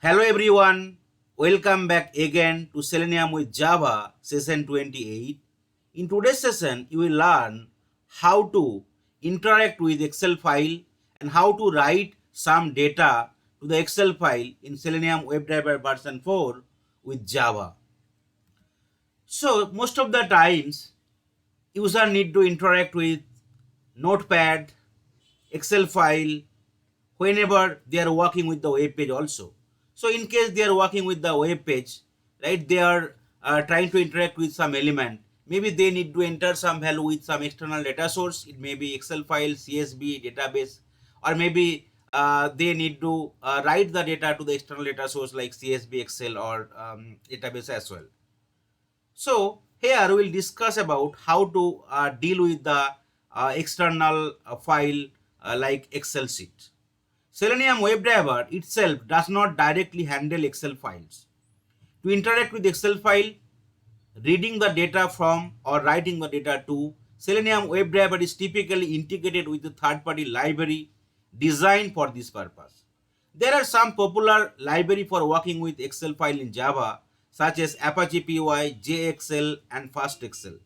Hello everyone, welcome back again to Selenium with Java session 28. In today's session, you will learn how to interact with Excel file and how to write some data to the Excel file in Selenium WebDriver version 4 with Java. So most of the times, user need to interact with Notepad, Excel file, whenever they are working with the web page also. So in case they are working with the web page, right, they are trying to interact with some element. Maybe they need to enter some value with some external data source. It may be Excel file, CSV, database, or maybe they need to write the data to the external data source like CSV, Excel, or database as well. So here we will discuss about how to deal with the external file like Excel sheet. Selenium WebDriver itself does not directly handle Excel files. To interact with Excel file, reading the data from or writing the data to, Selenium WebDriver is typically integrated with a third-party library designed for this purpose. There are some popular libraries for working with Excel file in Java, such as APACHE POI, JXL, and FastExcel.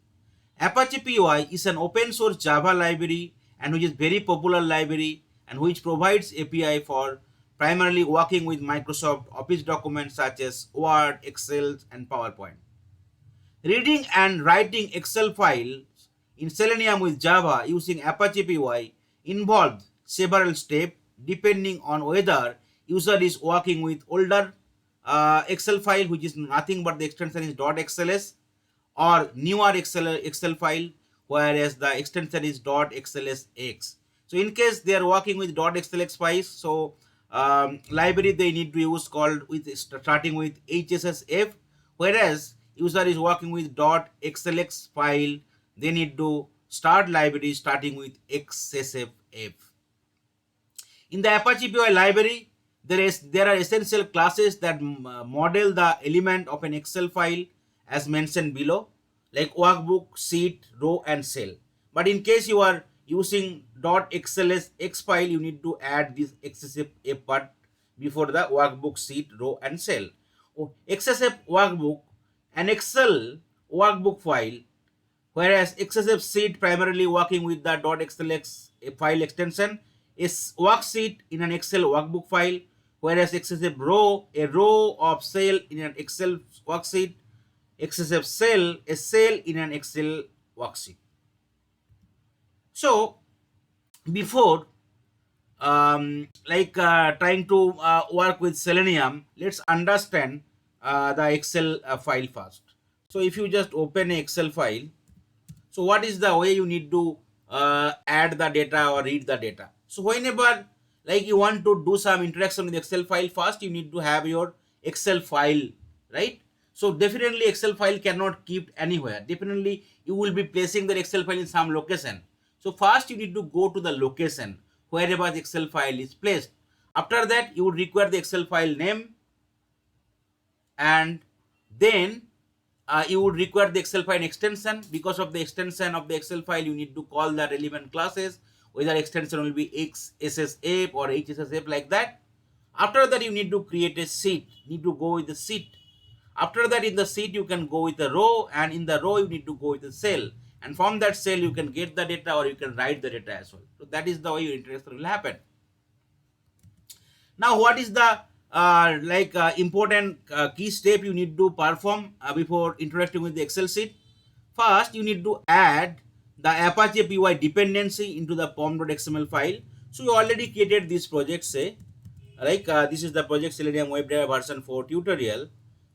APACHE POI is an open source Java library and which is very popular library and which provides API for primarily working with Microsoft Office documents such as Word, Excel, and PowerPoint. Reading and writing Excel files in Selenium with Java using APACHE POI involves several steps depending on whether user is working with older Excel file, which is nothing but the extension is .xls, or newer Excel file, whereas the extension is .xlsx. So in case they are working with .xlsx files, so library they need to use called with starting with HSSF, whereas user is working with .xlx file, they need to start library starting with XSFF. In the Apache POI library, there are essential classes that model the element of an Excel file as mentioned below, like workbook, sheet, row, and cell. But in case you are using .xlsx file, you need to add this XSFF part before the workbook, sheet, row, and cell. XSF workbook, an Excel workbook file, whereas XSF sheet primarily working with the .xlx file extension is worksheet in an Excel workbook file, whereas XSF row, a row of cell in an Excel worksheet, XSF cell, a cell in an Excel worksheet. So before trying to work with Selenium, let's understand the Excel file first. So if you just open an Excel file, so what is the way you need to add the data or read the data? So whenever like you want to do some interaction with Excel file, first you need to have your Excel file, right? So definitely Excel file cannot keep anywhere. Definitely you will be placing the Excel file in some location. So first you need to go to the location wherever the Excel file is placed. After that you would require the Excel file name, and then you would require the Excel file extension. Because of the extension of the Excel file, you need to call the relevant classes, whether extension will be XSSF or HSSF, like that. After that, you need to create a sheet, need to go with the sheet. After that, in the sheet, you can go with the row, and in the row, you need to go with the cell. And from that cell, you can get the data or you can write the data as well. So that is the way your interaction will happen. Now, what is the important key step you need to perform before interacting with the Excel sheet? First, you need to add the Apache PY dependency into the pom.xml file. So you already created this project, say, this is the project Selenium WebDriver version 4 tutorial.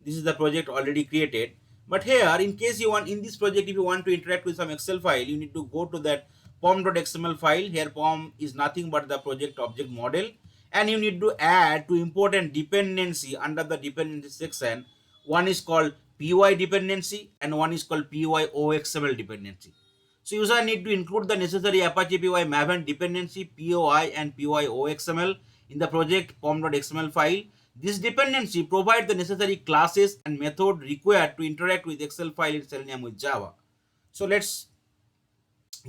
This is the project already created. But here, in case you want, in this project, if you want to interact with some Excel file, you need to go to that pom.xml file. Here, pom is nothing but the project object model. And you need to add to important dependency under the dependency section. One is called PY dependency and one is called poi-ooxml dependency. So user need to include the necessary Apache PY Maven dependency, POI and poi-ooxml in the project pom.xml file. This dependency provides the necessary classes and method required to interact with Excel file in Selenium with Java. So let's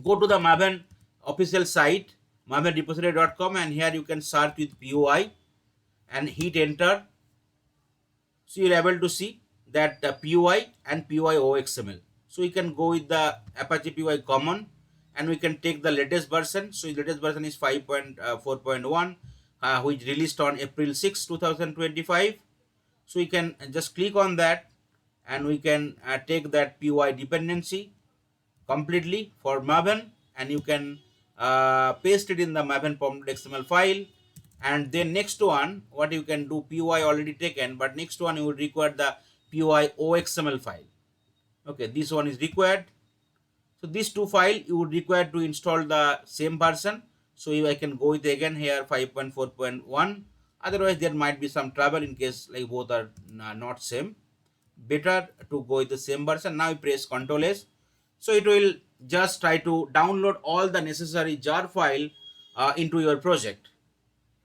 go to the Maven official site, mavenrepository.com, and here you can search with POI and hit enter. So you're able to see that POI and poi-ooxml. So we can go with the Apache POI common, and we can take the latest version. So the latest version is 5.4.1, which released on April 6, 2025. So we can just click on that, and we can take that POI dependency completely for Maven, and you can paste it in the Maven pom.xml file. And then next one, what you can do, POI already taken, but next one you would require the poi-ooxml file. Okay, this one is required. So these two files you would require to install the same version. So if I can go with again here 5.4.1. Otherwise there might be some trouble in case like both are not same. Better to go with the same version. Now you press Ctrl S. So it will just try to download all the necessary jar file into your project.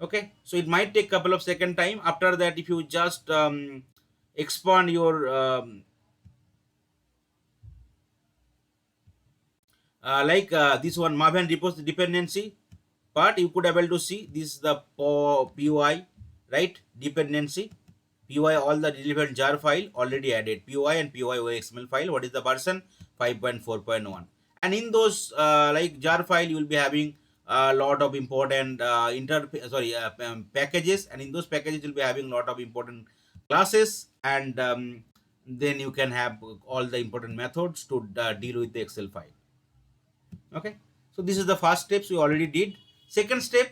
Okay, so it might take couple of second time. After that, if you just expand your this one Maven repos dependency part, you could able to see this is the POI, right, dependency. POI, all the relevant jar file already added, POI and poi-ooxml file. What is the version? 5.4.1. And in those jar file you will be having a lot of important packages, and in those packages you'll be having a lot of important classes, and then you can have all the important methods to deal with the Excel file. Okay, so this is the first steps we already did. Second step,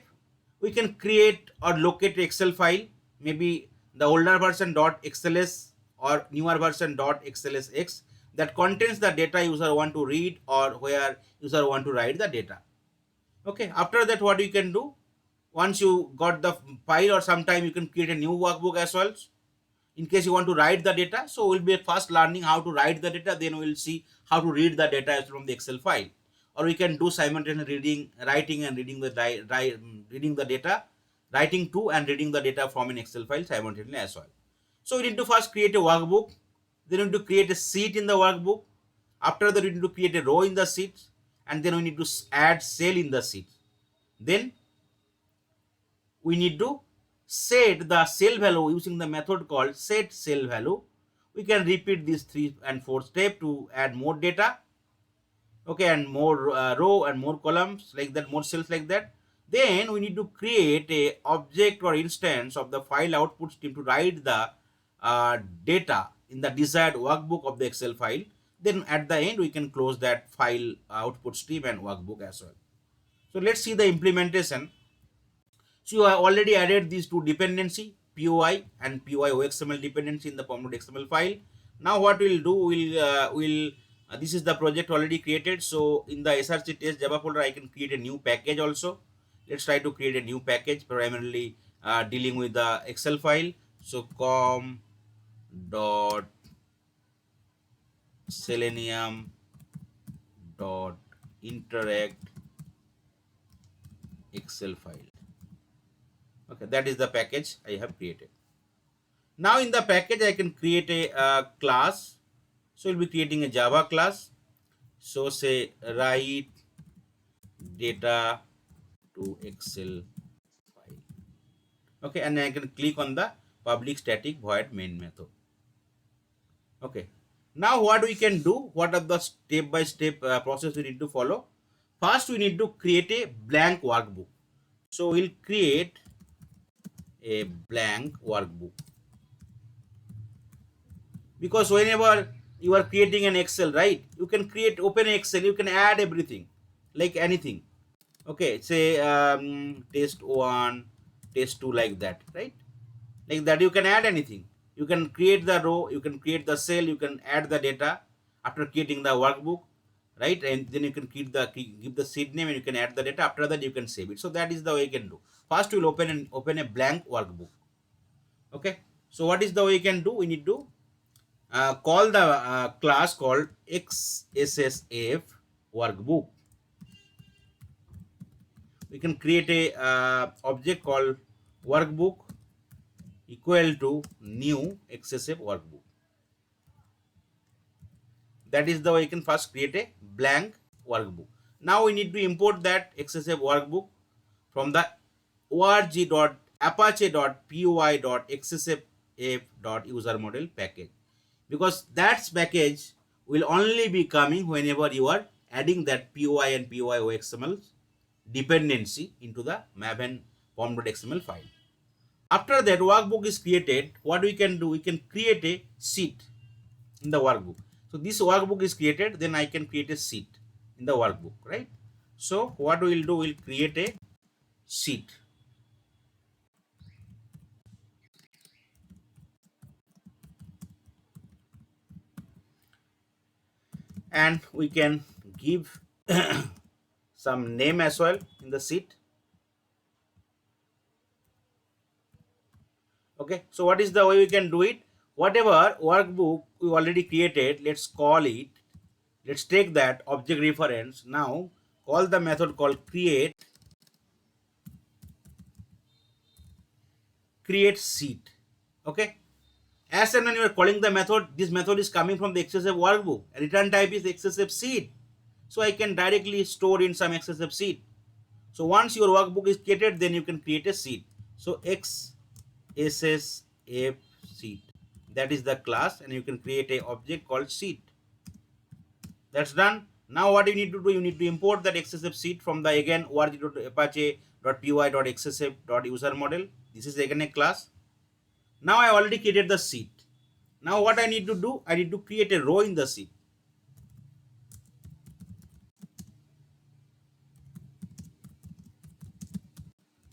we can create or locate Excel file, maybe the older version .xls or newer version .xlsx, that contains the data user want to read or where user want to write the data. Okay, after that what you can do, once you got the file, or sometime you can create a new workbook as well in case you want to write the data. So we'll be first learning how to write the data, then we'll see how to read the data from the Excel file. Or we can do simultaneous writing and reading the data, writing to and reading the data from an Excel file simultaneously as well. So we need to first create a workbook, then we need to create a sheet in the workbook. After that we need to create a row in the sheet, and then we need to add cell in the sheet. Then we need to set the cell value using the method called set cell value. We can repeat these 3 and 4 steps to add more data, okay, and more row and more columns like that, more cells like that. Then we need to create a object or instance of the file output stream to write the data in the desired workbook of the Excel file. Then at the end we can close that file output stream and workbook as well. So let's see the implementation. So you have already added these two dependency, POI and poi-ooxml dependency in the pom.xml file. Now what we'll do, this is the project already created. So in the src test Java folder, I can create a new package also. Let's try to create a new package primarily dealing with the Excel file. So com dot selenium dot interact Excel file. Okay, that is the package I have created. Now in the package I can create a class. So we'll be creating a Java class. So say write data to Excel file. Okay, and I can click on the public static void main method. Okay, now what we can do, what are the step by step process we need to follow. First we need to create a blank workbook. So we'll create a blank workbook, because whenever you are creating an Excel, right, you can create open Excel, you can add everything like anything. Okay, say test 1, test 2, like that, right? Like that you can add anything. You can create the row, you can create the cell, you can add the data after creating the workbook, right? And then you can give the seed name and you can add the data. After that you can save it. So that is the way you can do. First we'll open a blank workbook. Okay, so what is the way you can do? We need to call the class called xssf workbook. We can create a object called workbook equal to new xssf workbook. That is the way you can first create a blank workbook. Now we need to import that xssf workbook from the org.apache.poi.xssf xsf.usermodel package, because that package will only be coming whenever you are adding that POI and poi-ooxml dependency into the maven pom.xml file. After that workbook is created, what we can do, we can create a sheet in the workbook. So this workbook is created, then I can create a sheet in the workbook, right? So what we will do, we'll create a sheet, and we can give some name as well in the sheet. Okay, so what is the way we can do it? Whatever workbook we already created, let's call it, let's take that object reference. Now call the method called create sheet. Okay, as and when you are calling the method, this method is coming from the XSF workbook. Return type is XSF sheet, so I can directly store in some XSF sheet. So once your workbook is created, then you can create a sheet. So XSF sheet, that is the class, and you can create a object called sheet. That's done. Now what you need to do, you need to import that XSF sheet from the again org.apache.py.xsf.user model. This is again a class. Now I already created the sheet. Now what I need to do, I need to create a row in the sheet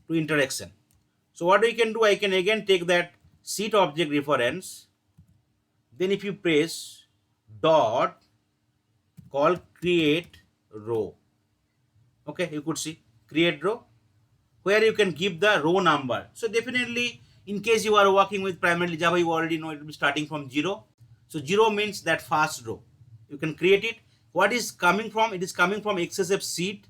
to interaction. So what we can do, I can again take that sheet object reference. Then if you press dot call create row, okay, you could see create row, where you can give the row number. So definitely in case you are working with primarily Java, you already know it will be starting from 0. So 0 means that first row. You can create it. What is coming from? It is coming from XSF sheet.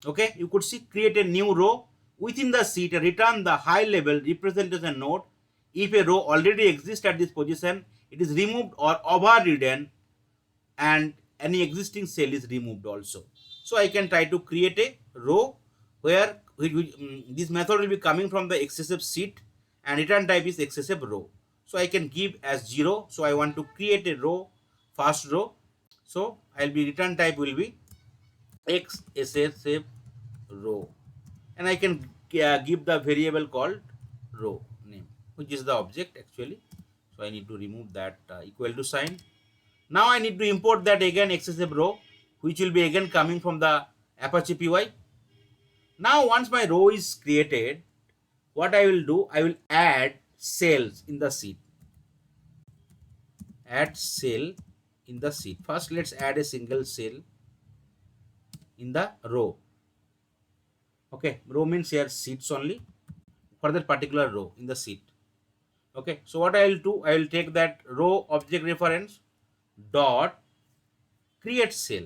Okay, you could see create a new row within the sheet, return the high level representation node. If a row already exists at this position, it is removed or overridden, and any existing cell is removed also. So I can try to create a row where this method will be coming from the XSF sheet, and return type is XSF row. So I can give as 0. So I want to create a row, first row. So I'll be return type will be XSF row, and I can give the variable called row name, which is the object actually. So I need to remove that equal to sign. Now I need to import that again XSF row, which will be again coming from the Apache PY. Now once my row is created, what I will do, I will add cells in the sheet. Add cell in the sheet. First let's add a single cell in the row. Okay, row means here sheets only for that particular row in the sheet. Okay, so what I will do, I will take that row object reference dot create cell.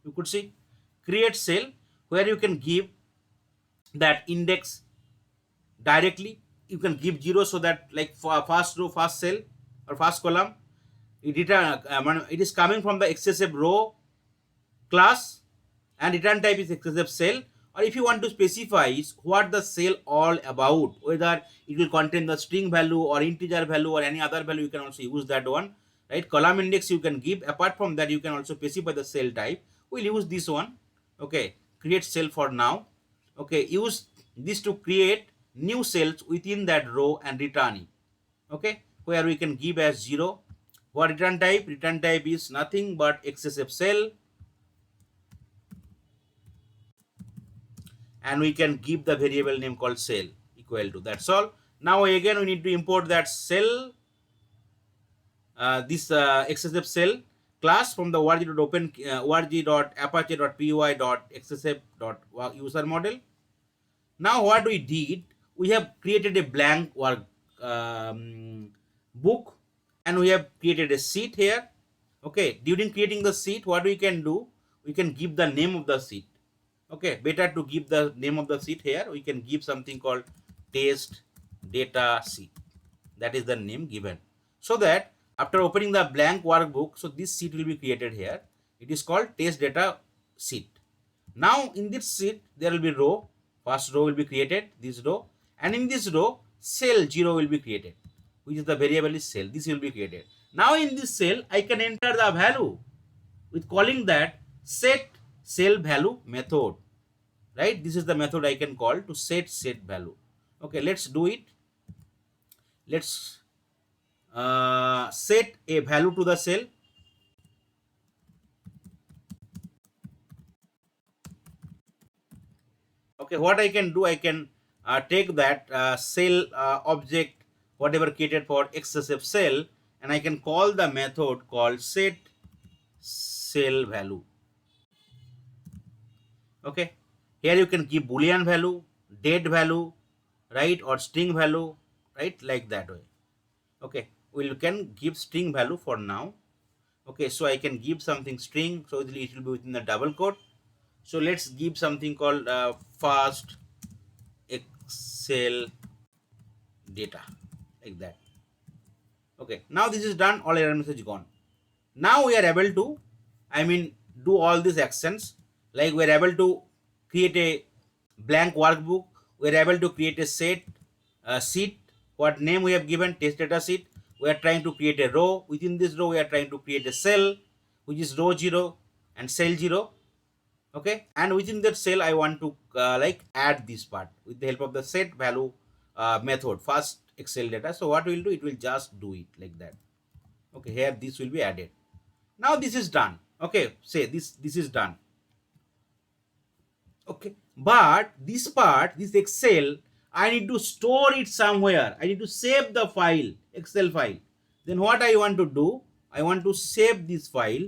You could see create cell, where you can give that index directly. You can give 0, so that like for first row, first cell or first column, it is coming from the XSF row class, and return type is XSF cell. Or if you want to specify what the cell all about, whether it will contain the string value or integer value or any other value, you can also use that one, right? Column index you can give. Apart from that, you can also specify the cell type. We'll use this one. Okay, create cell for now. Okay, use this to create new cells within that row and return it. Okay, where we can give as 0. What return type? Return type is nothing but XSF cell, and we can give the variable name called cell equal to, that's all. Now again we need to import that cell, this XSF cell class from the org.apache.py.xsf.user model. Now what we did, we have created a blank work book, and we have created a sheet here. Okay, during creating the sheet, what we can do, we can give the name of the sheet. Okay, better to give the name of the sheet here. We can give something called test data sheet. That is the name given. So that after opening the blank workbook, so this sheet will be created here. It is called test data sheet. Now in this sheet, there will be row. First row will be created, this row. And in this row, cell 0 will be created, which is the variable is cell. This will be created. Now in this cell, I can enter the value with calling that set cell value method, right? This is the method I can call to set value. Okay, let's do it. Let's set a value to the cell. Okay, what I can do, I can take that cell object, whatever created for XSF cell, and I can call the method called set cell value. Okay, here you can give boolean value, date value, right, or string value, right, like that way. Okay, we can give string value for now. Okay, so I can give something string, so it will be within the double quote. So let's give something called fast Excel data, like that. Okay, now this is done, all error message gone. Now we are able to, I mean, do all these actions, like we are able to create a blank workbook, we are able to create a set sheet, what name we have given, test data sheet. We are trying to create a row, within this row we are trying to create a cell, which is row 0 and cell 0. Okay, and within that cell I want to like add this part with the help of the set value method, fast Excel data. So what we'll do, it will just do it like that. Okay, here this will be added. Now this is done. Okay, say this is done. Okay, but this part, this Excel, I need to store it somewhere. I need to save the file, Excel file. Then what I want to do, I want to save this file.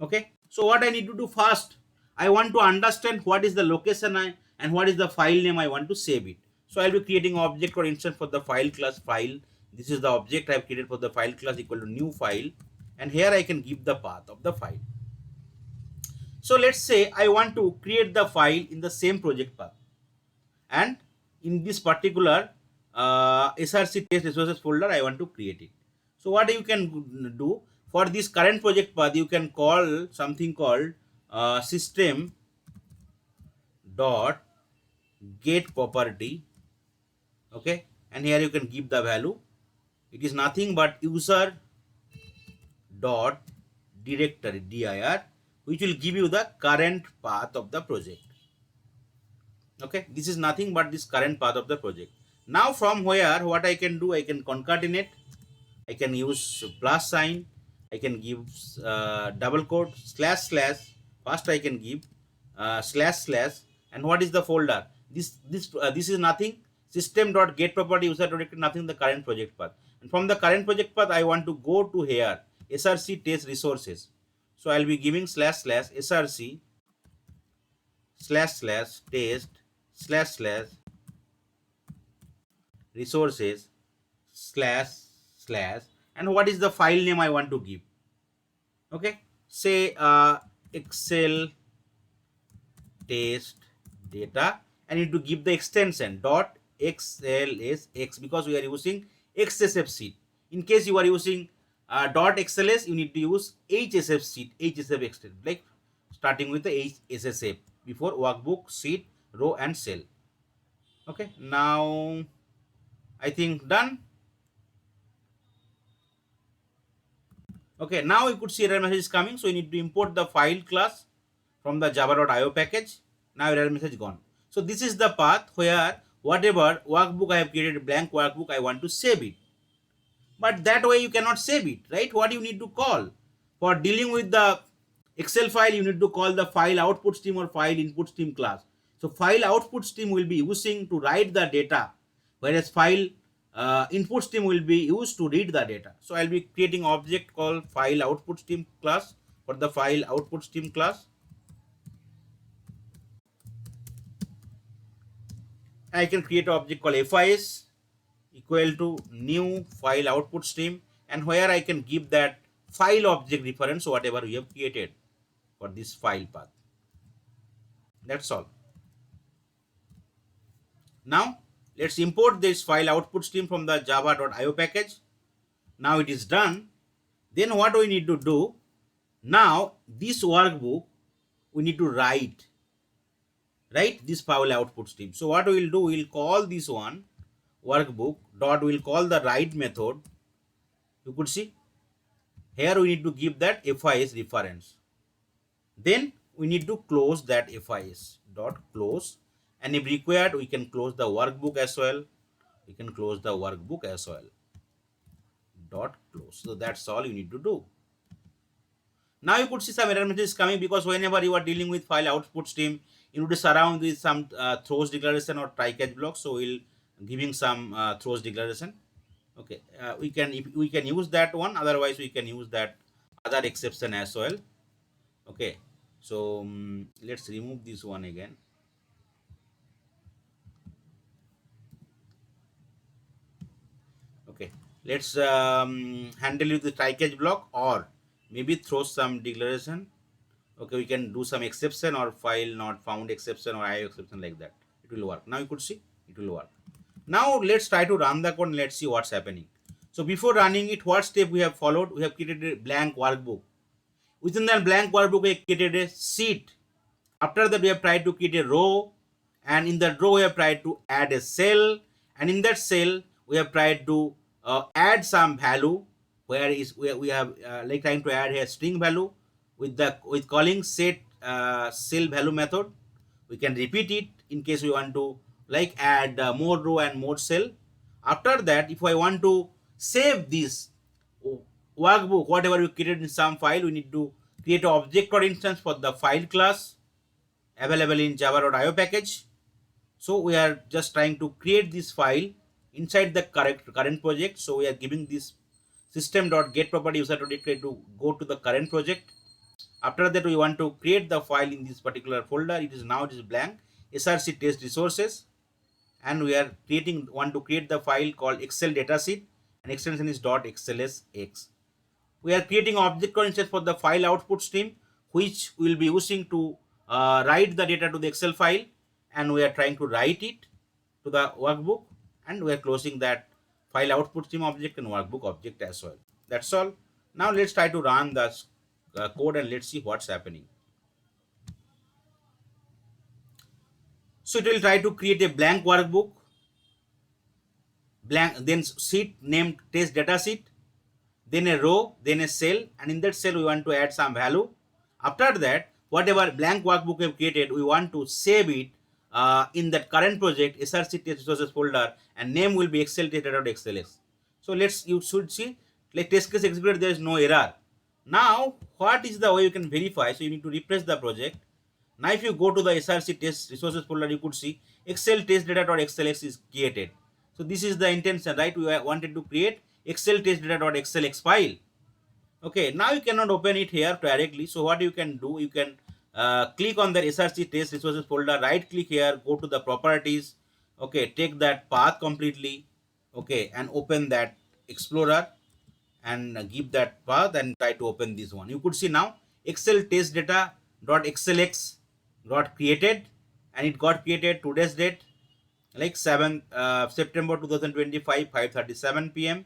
Okay, so what I need to do first, I want to understand what is the location and what is the file name I want to save it. So I'll be creating object or instance for the file class file. This is the object I've created for the file class equal to new file, and here I can give the path of the file. So let's say I want to create the file in the same project path, and in this particular src test resources folder I want to create it. So what you can do, for this current project path you can call something called system dot get property. Okay, and here you can give the value. It is nothing but user dot directory dir, which will give you the current path of the project. Okay, this is nothing but this current path of the project. Now from where, what I can do, I can concatenate, I can use plus sign, I can give double quote slash slash. First I can give slash slash, and what is the folder? This is nothing. System dot get property user directory, nothing, the current project path. And from the current project path I want to go to here src test resources. So I'll be giving slash slash src slash slash test slash slash resources slash slash, and what is the file name I want to give. Okay, say Excel test data, and need to give the extension dot xlsx, because we are using xsf sheet. In case you are using dot xls, you need to use hsf sheet, hsf extension, like starting with the hsf before workbook, sheet, row and cell. Okay, now I think done. Okay, now you could see error message is coming. So you need to import the file class from the java.io package. Now error message gone. So this is the path where whatever workbook I have created, blank workbook, I want to save it. But that way you cannot save it, right? What you need to call for dealing with the Excel file, you need to call the file output stream or file input stream class. So file output stream will be using to write the data, whereas file input stream will be used to read the data. So I'll be creating object called file output stream class for the file output stream class. I can create an object called FIS equal to new file output stream, and where I can give that file object reference, whatever we have created for this file path. That's all. Now let's import this file output stream from the java.io package. Now it is done. Then what we need to do, now this workbook we need to write. right? This file output stream. So what we will do, we will call this one workbook dot, we will call the write method. You could see here we need to give that FIS reference. Then we need to close that FIS dot close, and if required we can close the workbook as well. We can close the workbook as well dot close. So that's all you need to do. Now you could see some error messages coming, because whenever you are dealing with file output stream, you need to surround with some throws declaration or try catch block. So we'll giving some throws declaration. Okay, we can, if we can use that one, otherwise we can use that other exception as well. Okay, so let's remove this one again. Okay, let's handle with the try catch block, or maybe throw some declaration. Okay, we can do some exception or file not found exception or IO exception, like that. It will work. Now you could see it will work. Now let's try to run the code and let's see what's happening. So before running it, what step we have followed? We have created a blank workbook. Within that blank workbook, we have created a sheet. After that, we have tried to create a row, and in that row we have tried to add a cell, and in that cell we have tried to add some value, where is we have like trying to add a string value with calling set cell value method. We can repeat it in case we want to like add more row and more cell. After that, if I want to save this workbook, whatever we created in some file, we need to create an object or instance for the file class available in java.io package. So we are just trying to create this file inside the current project. So we are giving this system.get property user to go to the current project. After that, we want to create the file in this particular folder. It is blank, src test resources, and we are want to create the file called excel datasheet, and extension is .xlsx. We are creating object instance for the file output stream, which we will be using to write the data to the Excel file, and we are trying to write it to the workbook, and we are closing that file output stream object and workbook object as well. That's all. Now let's try to run the code and let's see what's happening. So it will try to create a blank workbook, blank, then sheet named test data sheet, then a row, then a cell, and in that cell we want to add some value. After that, whatever blank workbook we have created, we want to save it in that current project src test resources folder, and name will be excel data.xls. So you should see, like test case executed, there is no error. Now what is the way you can verify? So you need to refresh the project. Now if you go to the src test resources folder, you could see excel test data.xlx is created. So this is the intention, right? We wanted to create excel test data.xlx file. Okay, now you cannot open it here directly. So what you can do, you can click on the src test resources folder, right click here, go to the properties. Okay, take that path completely. Okay, and open that explorer and give that path and try to open this one. You could see now excel test data.xlx got created, and it got created today's date, like 7th September 2025, 5:37 p.m.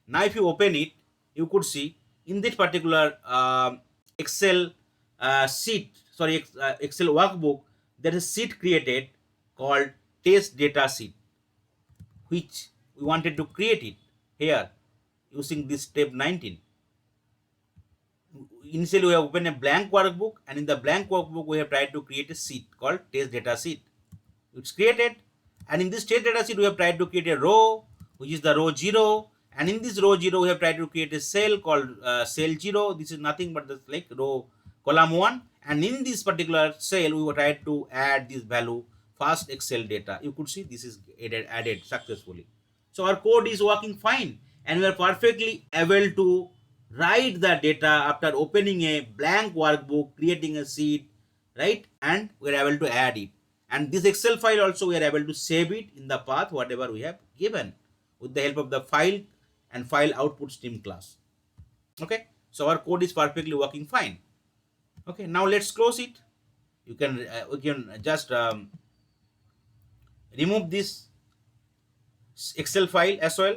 Now if you open it, you could see in this particular excel excel workbook, there is a sheet created called test data sheet, which we wanted to create it here using this step 19. Initially we have opened a blank workbook, and in the blank workbook we have tried to create a sheet called test data sheet. It's created, and in this test data sheet we have tried to create a row, which is the row 0, and in this row 0 we have tried to create a cell called cell 0. This is nothing but the like row column 1, and in this particular cell we were tried to add this value fast excel data. You could see this is added successfully. So our code is working fine, and we are perfectly able to write the data after opening a blank workbook, creating a sheet, right? And we are able to add it. And this Excel file also we are able to save it in the path whatever we have given with the help of the file and file output stream class. Okay, so our code is perfectly working fine. Okay, now let's close it. You can we can just remove this Excel file as well.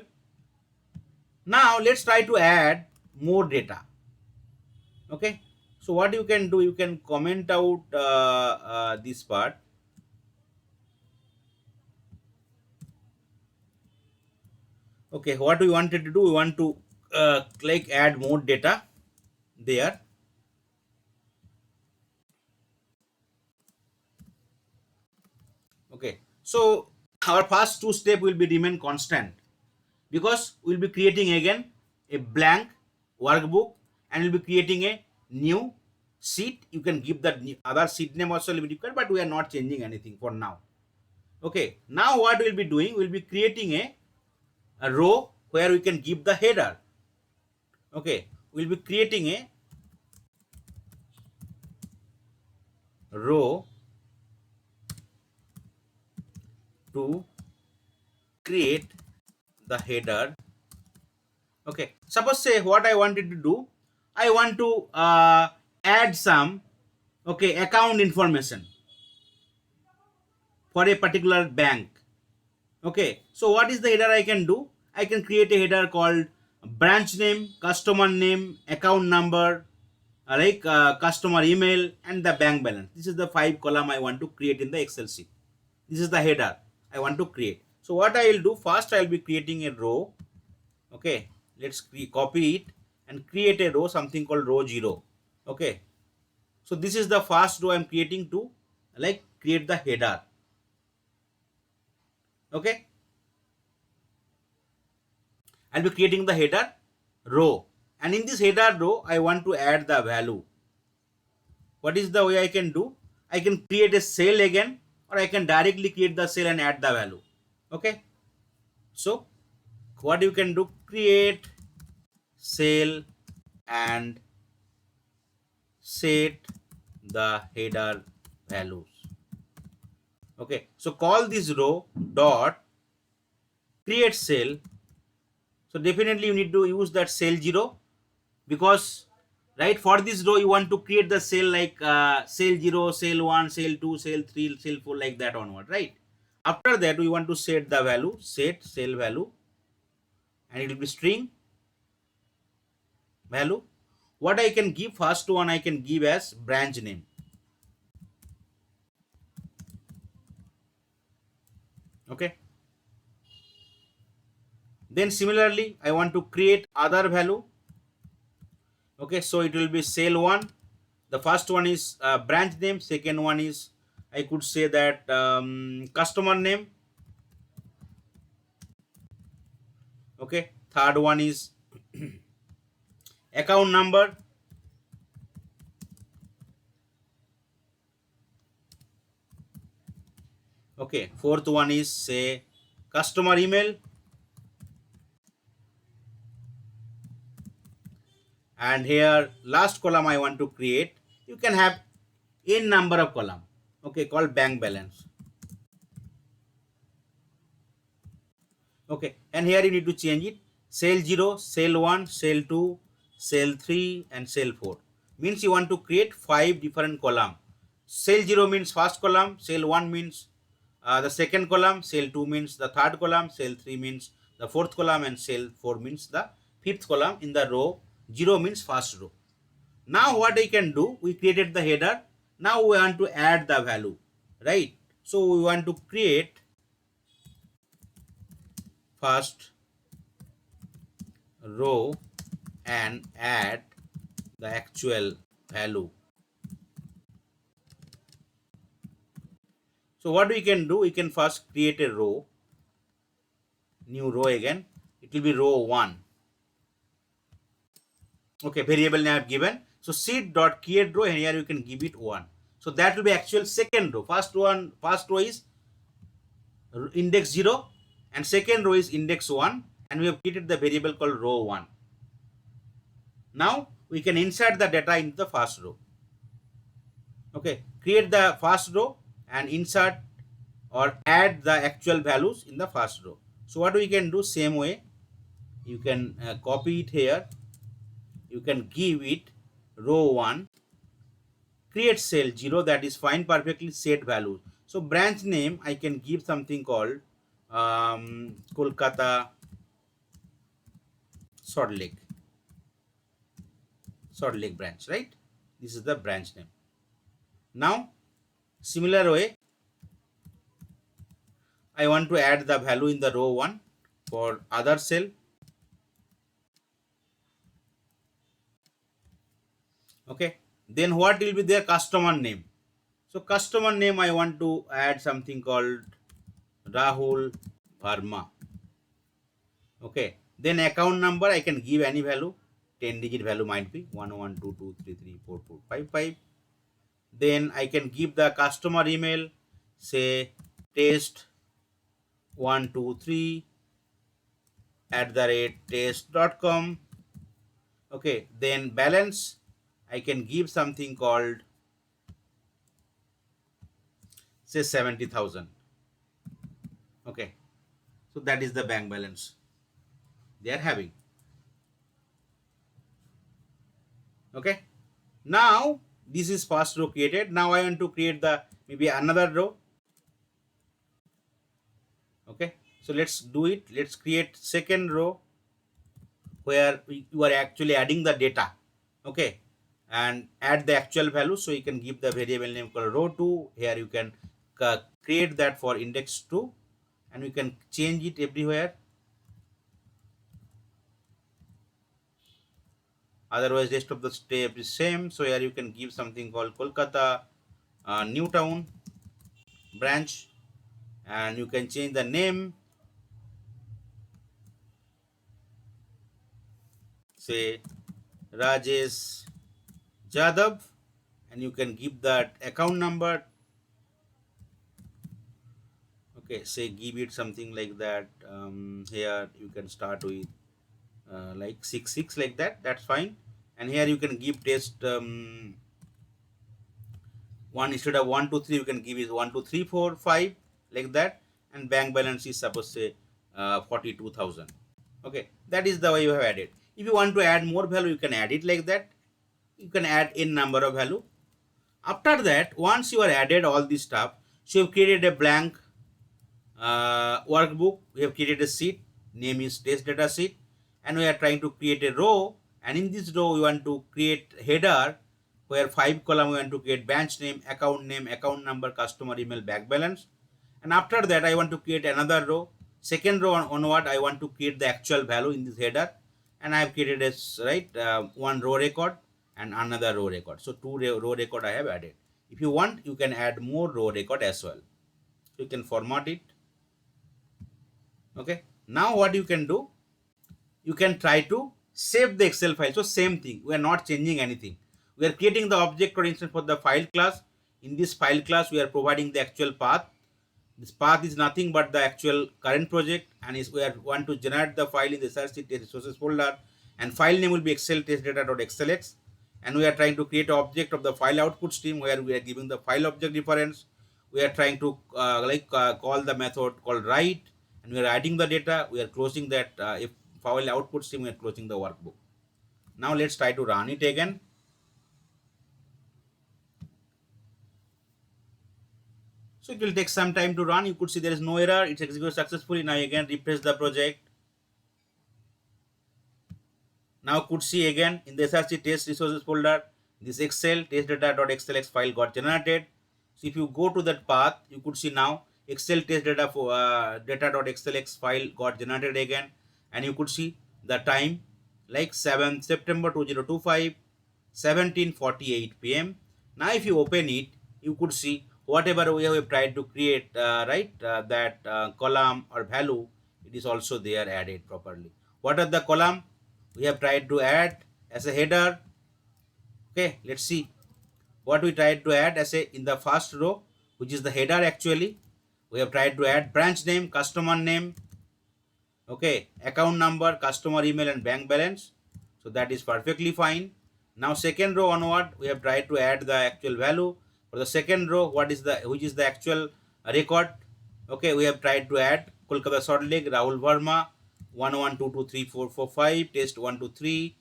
Now let's try to add more data. Okay, so what you can do, you can comment out this part. Okay, what we wanted to do, we want to like add more data there. Okay, so our first two step will be remain constant because we'll be creating again a blank workbook and we'll be creating a new sheet. You can give that other sheet name also will be required, but we are not changing anything for now. Okay, now what we'll be doing, we'll be creating a row where we can give the header. Okay, we'll be creating a row to create the header. Okay, suppose say what I wanted to do, I want to add some, okay, account information for a particular bank. Okay, so what is the header I can do? I can create a header called branch name, customer name, account number, customer email, and the bank balance. This is the 5 column I want to create in the Excel sheet. This is the header I want to create. So what I will do, first I will be creating a row. Okay, let's copy it and create a row, something called row 0. Okay, so this is the first row I'm creating to like create the header. Okay, I'll be creating the header row, and in this header row I want to add the value. What is the way I can do? I can create a cell again, or I can directly create the cell and add the value. Okay, so what you can do, create cell and set the header values. Okay, so call this row dot create cell. So definitely you need to use that cell 0 because right for this row you want to create the cell like cell 0, cell 1, cell 2, cell 3, cell 4, like that onward, right? After that we want to set the value, set cell value, and it will be string value. What I can give, first one I can give as branch name. Okay, then similarly I want to create other value. Okay, so it will be cell 1. The first one is branch name, second one is, I could say that customer name. Okay, third one is account number. Okay, fourth one is say customer email, and here last column I want to create, you can have n number of column, okay, called bank balance. Okay, and here you need to change it, cell 0, cell 1, cell 2, cell 3, and cell 4. Means you want to create 5 different column. Cell 0 means first column, cell 1 means the second column, cell 2 means the third column, cell 3 means the fourth column, and cell 4 means the fifth column in the row. 0 means first row. Now what I can do, we created the header. Now we want to add the value, right? So we want to create first row and add the actual value. So what we can do, we can first create a row, new row again. It will be row 1. Okay, variable name I have given. So seed dot create row, and here you can give it 1. So that will be actual second row. First row is index 0, and second row is index 1, and we have created the variable called row 1. Now we can insert the data into the first row. Okay, create the first row and insert or add the actual values in the first row. So what we can do, same way, you can copy it here, you can give it row 1, create cell 0, that is fine, perfectly, set values. So branch name I can give something called Kolkata Salt Lake branch, right? This is the branch name. Now similar way I want to add the value in the row 1. for other cell. Okay, then what will be their customer name? So customer name, I want to add something called Rahul Verma. Okay, then account number I can give any value, 10 digit value might be 1122233445. Then I can give the customer email, say test123 @test.com. Okay, then balance I can give something called, say, 70,000. Okay, so that is the bank balance they are having. Okay, now this is first row created. Now I want to create the maybe another row. Okay, so let's do it. Let's create second row where you are actually adding the data. Okay, and add the actual value. So you can give the variable name called row2. Here you can create that for index 2, and you can change it everywhere. Otherwise rest of the step is same. So here you can give something called Kolkata Newtown branch, and you can change the name, say Rajesh Jadhav, and you can give that account number. Okay, say give it something like that. Here you can start with like 66 like that. That's fine. And here you can give test one instead of 123. You can give it 12345 like that. And bank balance is suppose say 42,000. Okay, that is the way you have added. If you want to add more value, you can add it like that. You can add in number of value. After that, once you are added all this stuff, so you have created a blank workbook. We have created a sheet, name is test data sheet, and we are trying to create a row. And in this row we want to create header where 5 column we want to create branch name, account number, customer email, bank balance. And after that I want to create another row. Second row onward I want to create the actual value in this header, and I have created a one row record and another row record. So two row record I have added. If you want, you can add more row record as well. So you can format it. Okay, now what you can do, you can try to save the Excel file. So same thing, we are not changing anything. We are creating the object for instance for the file class. In this file class we are providing the actual path. This path is nothing but the actual current project, and is we are want to generate the file in the src test resources folder, and file name will be excel test data.xlx, and we are trying to create an object of the file output stream where we are giving the file object reference. We are trying to call the method called write, and we are adding the data. We are closing that if file output stream, we are closing the workbook. Now let's try to run it again. So it will take some time to run. You could see there is no error. It's executed successfully. Now again refresh the project. Now could see again in the src test resources folder, this excel test data.xlx file got generated. So if you go to that path, you could see now excel test data for data.xlx file got generated again, and you could see the time like 7 September 2025, 17:48 p.m. Now if you open it, you could see whatever we have tried to create that column or value, it is also there added properly. What are the column we have tried to add as a header? Okay, let's see what we tried to add as a in the first row, which is the header. Actually we have tried to add branch name, customer name, okay, account number, customer email, and bank balance. So that is perfectly fine. Now second row onward, we have tried to add the actual value for the second row. What is the which is the actual record? Okay, we have tried to add Kolkata Salt Lake Rahul Verma 11223445 test 123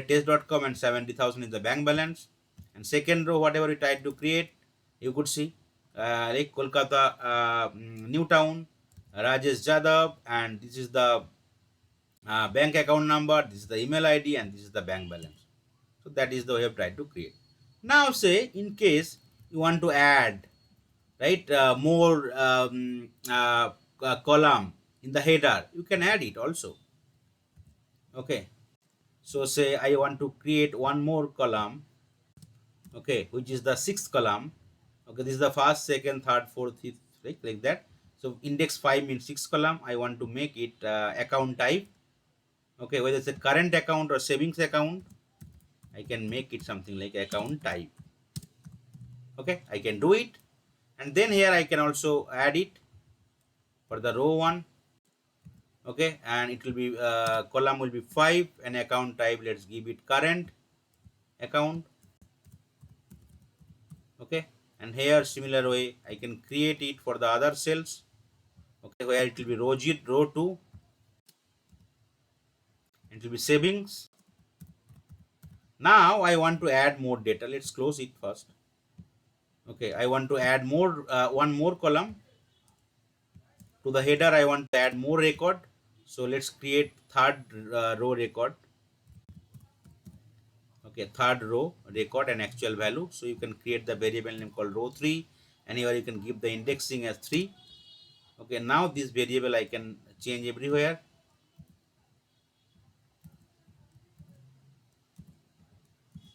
@test.com, and 70,000 is the bank balance. And second row, whatever we tried to create, you could see like Kolkata Newtown Rajesh Jadhav, and this is the bank account number, this is the email ID, and this is the bank balance. So that is the way we have tried to create. Now say in case you want to add more column in the header, you can add it also. Okay, so say I want to create one more column, okay, which is the sixth column. Okay, this is the first, second, third, fourth, fifth, right, like that. So index 5 means sixth column. I want to make it account type. Okay, whether it's a current account or savings account, I can make it something like account type. Okay, I can do it, and then here I can also add it for the row one. Okay, and it will be column will be 5 and account type, let's give it current account. Okay, and here similar way I can create it for the other cells. Okay, where it will be row 2, it will be savings. Now I want to add more data. Let's close it first. Okay, I want to add more one more column. To the header I want to add more record, so let's create third row record. Okay, third row record and actual value. So you can create the variable name called row 3, and here you can give the indexing as 3. Okay, now this variable I can change everywhere.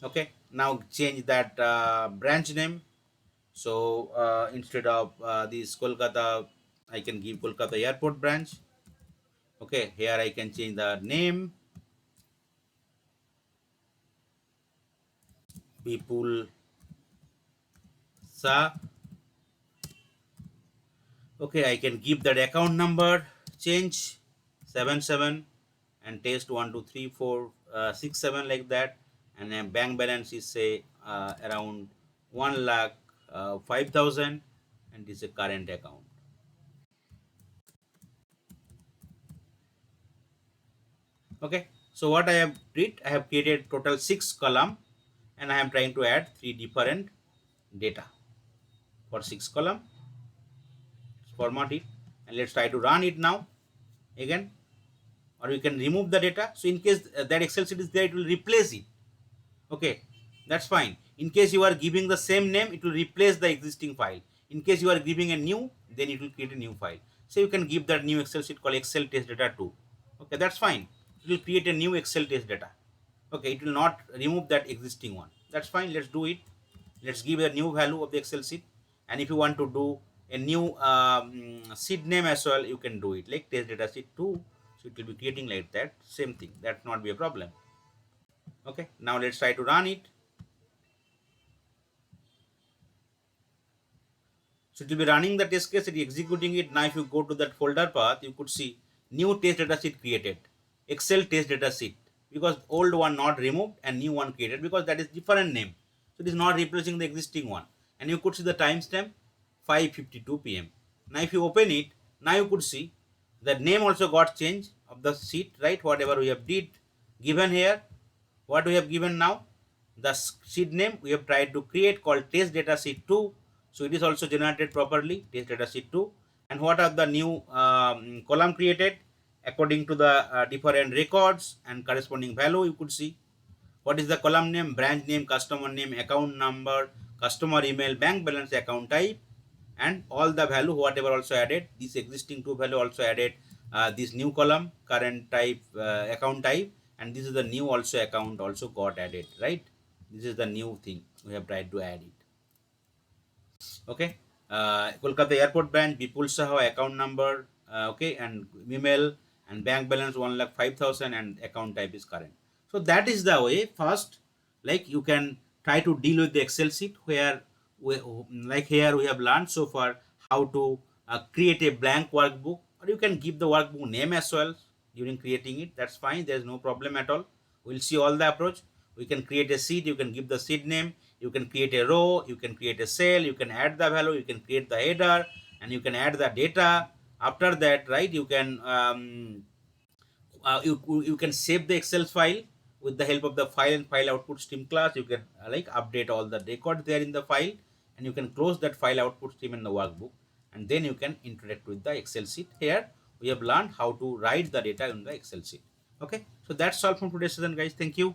Okay, now change that branch name. So instead of this Kolkata, I can give Kolkata airport branch. Okay, here I can change the name, people sa. Okay, I can give that account number, change 77 and test 1 2 3 4 6 7 like that, and then bank balance is say around 1 lakh 5,000, and this is a current account. Okay, so what I have did, I have created total 6 column, and I am trying to add 3 different data for 6 column. Format it, and let's try to run it now again, or we can remove the data. So in case that Excel sheet is there, it will replace it. Okay, that's fine. In case you are giving the same name, it will replace the existing file. In case you are giving a new, then it will create a new file. So you can give that new Excel sheet called Excel test data 2. Okay, that's fine. It will create a new Excel test data. Okay, it will not remove that existing one. That's fine. Let's do it. Let's give a new value of the Excel sheet. And if you want to do a new sheet name as well, you can do it like test data sheet 2. So it will be creating like that. Same thing. That not be a problem. Okay, now let's try to run it. So it will be running the test case, it is executing it. Now if you go to that folder path, you could see new test data sheet created, Excel test data sheet, because old one not removed and new one created because that is different name. So it is not replacing the existing one. And you could see the timestamp 5:52 p.m. Now if you open it, now you could see the name also got changed of the sheet, right? Whatever we have did given here, what we have given now, the sheet name we have tried to create called test data sheet 2. So it is also generated properly, test data sheet 2. And what are the new column created according to the different records and corresponding value. You could see what is the column name, branch name, customer name, account number, customer email, bank balance, account type, and all the value whatever also added. This existing two value also added this new column, current type, account type, and this is the new also account also got added, right? This is the new thing we have tried to add it. Okay, Kolkata airport branch, Vipul Saha account number, okay, and email and bank balance 1,05,000 and account type is current. So that is the way first, like you can try to deal with the Excel sheet where we, like here we have learned so far how to create a blank workbook, or you can give the workbook name as well during creating it. That's fine. There's no problem at all. We'll see all the approach. We can create a sheet. You can give the sheet name. You can create a row. You can create a cell. You can add the value. You can create the header, and you can add the data. After that, right, you can you can save the Excel file with the help of the file and file output stream class. You can like update all the records there in the file, and you can close that file output stream in the workbook, and then you can interact with the Excel sheet. Here we have learned how to write the data in the Excel sheet. Okay, so that's all from today's session, guys. Thank you.